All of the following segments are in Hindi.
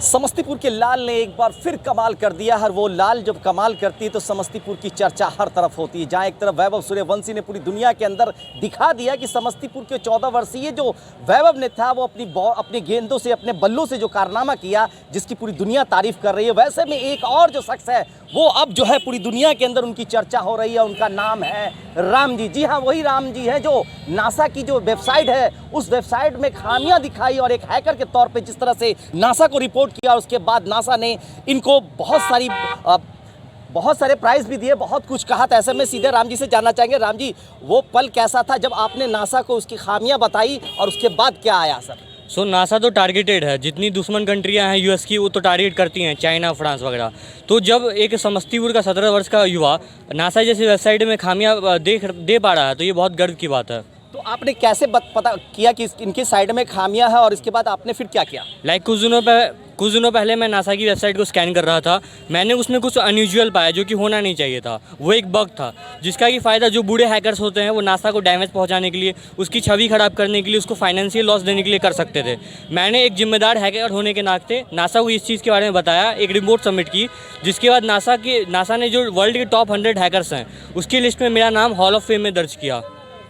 समस्तीपुर के लाल ने एक बार फिर कमाल कर दिया है। वो लाल जब कमाल करती है तो समस्तीपुर की चर्चा हर तरफ होती है। जहाँ एक तरफ वैभव सूर्यवंशी ने पूरी दुनिया के अंदर दिखा दिया कि समस्तीपुर के 14 वर्षीय जो वैभव ने था वो अपनी गेंदों से, अपने बल्लों से जो कारनामा किया, जिसकी पूरी दुनिया तारीफ कर रही है, वैसे में एक और जो शख्स है वो अब जो है पूरी दुनिया के अंदर उनकी चर्चा हो रही है। उनका नाम है राम जी। जी हाँ, वही राम जी है जो नासा की जो वेबसाइट है उस वेबसाइट में खामियां दिखाई और एक हैकर के तौर पे जिस तरह से नासा को रिपोर्ट किया और उसके बाद नासा ने इनको बहुत सारे प्राइज़ भी दिए, बहुत कुछ कहा था। ऐसे में सीधे राम जी से जानना चाहेंगे, राम जी वो पल कैसा था जब आपने नासा को उसकी खामियां बताई और उसके बाद क्या आया सर? नासा तो टारगेटेड है, जितनी दुश्मन कंट्रियां हैं यूएस की वो तो टारगेट करती हैं, चाइना, फ्रांस वगैरह। तो जब एक समस्तीपुर का 17 वर्ष का युवा नासा जैसी वेबसाइट में खामियां दे पा रहा है तो ये बहुत गर्व की बात है। तो आपने कैसे पता किया कि इनकी साइड में खामियां हैं और इसके बाद आपने फिर क्या किया? कुछ दिनों पहले मैं नासा की वेबसाइट को स्कैन कर रहा था। मैंने उसमें कुछ अनयूजुअल पाया जो कि होना नहीं चाहिए था। वो एक बग था जिसका कि फ़ायदा जो बूढ़े हैकर्स होते हैं वो नासा को डैमेज पहुंचाने के लिए, उसकी छवि ख़राब करने के लिए, उसको फाइनेंशियल लॉस देने के लिए कर सकते थे। मैंने एक जिम्मेदार हैकर होने के नाते नासा को इस चीज़ के बारे में बताया, एक रिपोर्ट सबमिट की, जिसके बाद नासा ने जो वर्ल्ड के टॉप 100 हैकर्स हैं उसकी लिस्ट में मेरा नाम हॉल ऑफ फेम में दर्ज किया।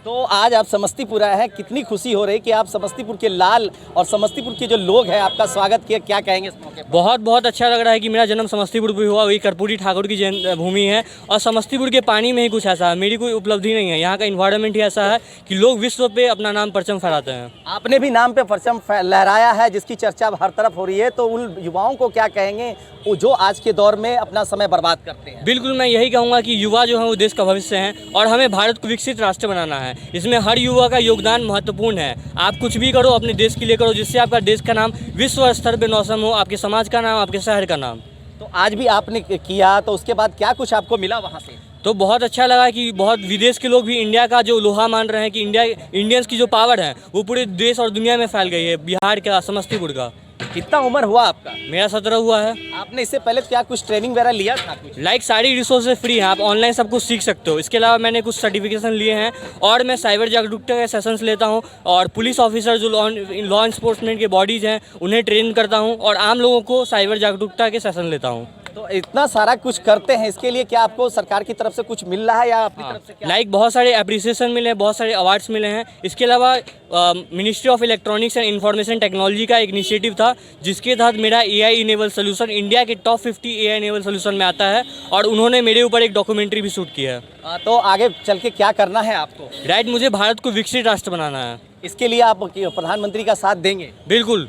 तो आज आप समस्तीपुर आए हैं, कितनी खुशी हो रही है कि आप समस्तीपुर के लाल और समस्तीपुर के जो लोग हैं आपका स्वागत किया, क्या कहेंगे इस मौके पर? बहुत अच्छा लग रहा है कि मेरा जन्म समस्तीपुर में हुआ। वही कर्पूरी ठाकुर की भूमि है और समस्तीपुर के पानी में ही कुछ ऐसा है। मेरी कोई उपलब्धि नहीं है, यहाँ का इन्वायरमेंट ही ऐसा है कि लोग विश्व पे अपना नाम परचम फहराते हैं। आपने भी नाम पे परचम लहराया है जिसकी चर्चा हर तरफ हो रही है, तो उन युवाओं को क्या कहेंगे जो आज के दौर में अपना समय बर्बाद करते हैं? बिल्कुल, मैं यही कहूँगा कि युवा जो है वो देश का भविष्य हैं और हमें भारत को विकसित राष्ट्र बनाना है। इसमें हर युवा का योगदान महत्वपूर्ण है। आप कुछ भी करो अपने देश के लिए करो, जिससे आपका देश का नाम विश्व स्तर पर नौसम हो, आपके समाज का नाम, आपके शहर का नाम। तो आज भी आपने किया, तो उसके बाद क्या कुछ आपको मिला वहाँ से? तो बहुत अच्छा लगा कि बहुत विदेश के लोग भी इंडिया का जो लोहा मान रहे हैं कि इंडियंस की जो पावर है वो पूरे देश और दुनिया में फैल गई है। बिहार का, समस्तीपुर का। कितना उम्र हुआ आपका? मेरा 17 हुआ है। आपने इससे पहले क्या कुछ ट्रेनिंग वगैरह लिया था? कुछ सारी रिसोर्सेज फ्री हैं, आप ऑनलाइन सब कुछ सीख सकते हो। इसके अलावा मैंने कुछ सर्टिफिकेशन लिए हैं और मैं साइबर जागरूकता के सेशंस लेता हूं और पुलिस ऑफिसर जो लॉ एनफोर्समेंट के बॉडीज़ हैं उन्हें ट्रेन करता हूं और आम लोगों को साइबर जागरूकता के सेशन लेता हूँ। तो इतना सारा कुछ करते हैं, इसके लिए क्या आपको सरकार की तरफ से कुछ मिल रहा है या अपनी तरफ से क्या? बहुत सारे अप्रिसिएशन मिले हैं, बहुत सारे अवार्ड्स मिले हैं। इसके अलावा ministry of electronics and information technology का एक इनिशिएटिव था जिसके तहत मेरा AI इनेबल सोल्यूशन इंडिया के टॉप 50 AI इनेबल सोल्यूशन में आता है और उन्होंने मेरे ऊपर एक डॉक्यूमेंट्री भी शूट किया है। तो आगे चल के क्या करना है आपको? मुझे भारत को विकसित राष्ट्र बनाना है। इसके लिए आप प्रधानमंत्री का साथ देंगे? बिल्कुल।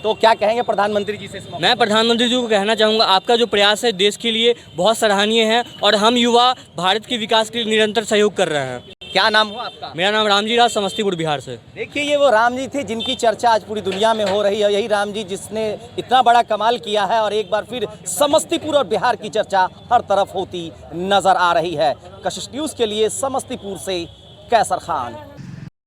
तो क्या कहेंगे प्रधानमंत्री जी से? मैं प्रधानमंत्री जी को कहना चाहूँगा, आपका जो प्रयास है देश के लिए बहुत सराहनीय है और हम युवा भारत के विकास के लिए निरंतर सहयोग कर रहे हैं। क्या नाम हुआ आपका? मेरा नाम रामजी राज, समस्तीपुर बिहार से। देखिए, ये वो राम जी थे जिनकी चर्चा आज पूरी दुनिया में हो रही है। यही राम जी जिसने इतना बड़ा कमाल किया है और एक बार फिर समस्तीपुर और बिहार की चर्चा हर तरफ होती नजर आ रही है। कशिश न्यूज़ के लिए समस्तीपुर से कैसर खान।